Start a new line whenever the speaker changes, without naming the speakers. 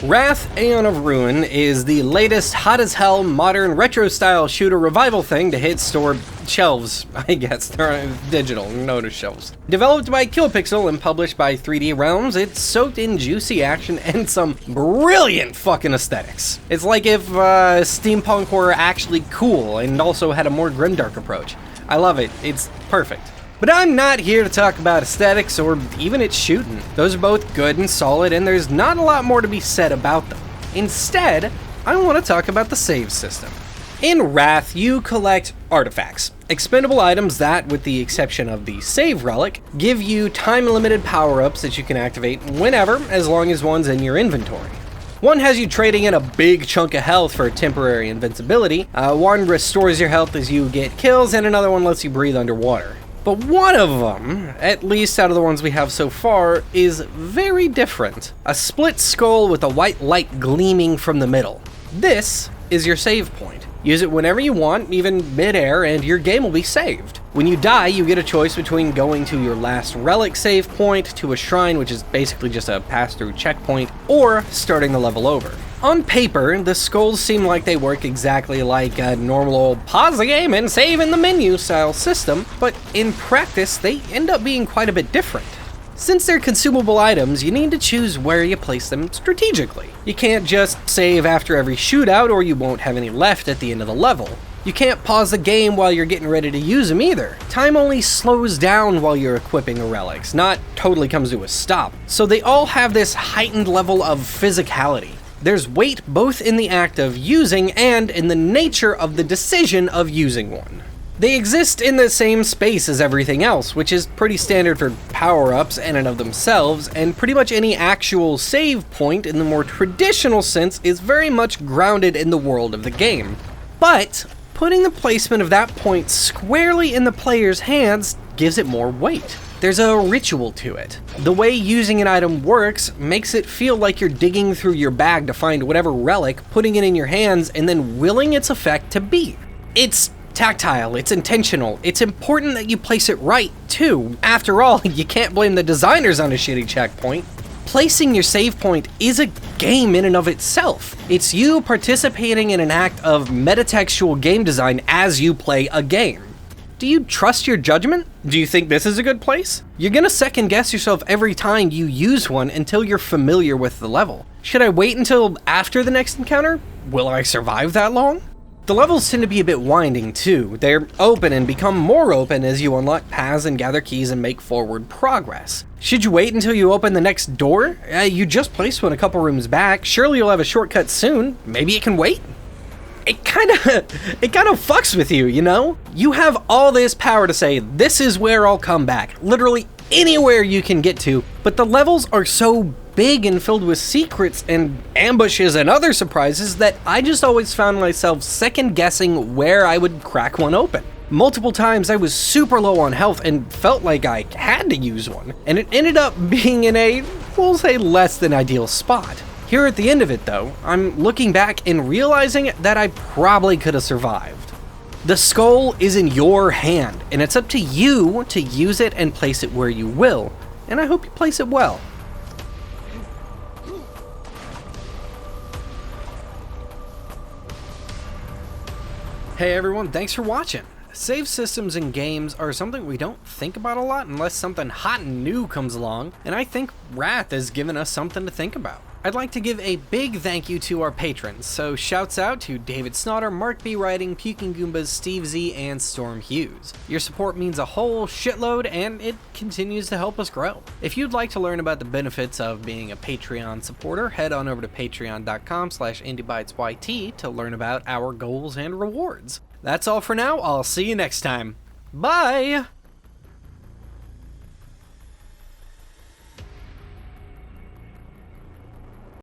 Wrath, Aeon of Ruin is the latest hot as hell modern retro style shooter revival thing to hit store shelves, I guess. They're digital, notice shelves. Developed by Killpixel and published by 3D Realms, it's soaked in juicy action and some brilliant fucking aesthetics. It's like if steampunk were actually cool and also had a more grimdark approach. I love it, it's perfect. But I'm not here to talk about aesthetics or even its shooting. Those are both good and solid, and there's not a lot more to be said about them. Instead, I want to talk about the save system. In Wrath, you collect artifacts, expendable items that, with the exception of the save relic, give you time-limited power-ups that you can activate whenever, as long as one's in your inventory. One has you trading in a big chunk of health for temporary invincibility, one restores your health as you get kills, and another one lets you breathe underwater. But one of them, at least out of the ones we have so far, is very different. A split skull with a white light gleaming from the middle. This is your save point. Use it whenever you want, even mid-air, and your game will be saved. When you die, you get a choice between going to your last relic save point, to a shrine, which is basically just a pass-through checkpoint, or starting the level over. On paper, the skulls seem like they work exactly like a normal old pause the game and save in the menu style system, but in practice, they end up being quite a bit different. Since they're consumable items, you need to choose where you place them strategically. You can't just save after every shootout or you won't have any left at the end of the level. You can't pause the game while you're getting ready to use them either. Time only slows down while you're equipping the relics, not totally comes to a stop. So they all have this heightened level of physicality. There's weight both in the act of using and in the nature of the decision of using one. They exist in the same space as everything else, which is pretty standard for power-ups in and of themselves, and pretty much any actual save point in the more traditional sense is very much grounded in the world of the game. But putting the placement of that point squarely in the player's hands gives it more weight. There's a ritual to it. The way using an item works makes it feel like you're digging through your bag to find whatever relic, putting it in your hands, and then willing its effect to be. It's tactile, it's intentional, it's important that you place it right, too. After all, you can't blame the designers on a shitty checkpoint. Placing your save point is a game in and of itself. It's you participating in an act of metatextual game design as you play a game. Do you trust your judgment? Do you think this is a good place? You're gonna second guess yourself every time you use one until you're familiar with the level. Should I wait until after the next encounter? Will I survive that long? The levels tend to be a bit winding too. They're open and become more open as you unlock paths and gather keys and make forward progress. Should you wait until you open the next door? You just placed one a couple rooms back. Surely you'll have a shortcut soon. Maybe it can wait? It kind of fucks with you, you know? You have all this power to say, this is where I'll come back. Literally anywhere you can get to, but the levels are so big and filled with secrets and ambushes and other surprises that I just always found myself second guessing where I would crack one open. Multiple times I was super low on health and felt like I had to use one, and it ended up being in a, we'll say, less than ideal spot. Here at the end of it though, I'm looking back and realizing that I probably could have survived. The skull is in your hand, and it's up to you to use it and place it where you will, and I hope you place it well. Hey everyone, thanks for watching. Save systems in games are something we don't think about a lot unless something hot and new comes along, and I think Wrath has given us something to think about. I'd like to give a big thank you to our patrons, so shouts out to David Snodder, Mark B. Writing, Puking Goombas, Steve Z, and Storm Hughes. Your support means a whole shitload, and it continues to help us grow. If you'd like to learn about the benefits of being a Patreon supporter, head on over to patreon.com/indiebytesyt to learn about our goals and rewards. That's all for now. I'll see you next time. Bye!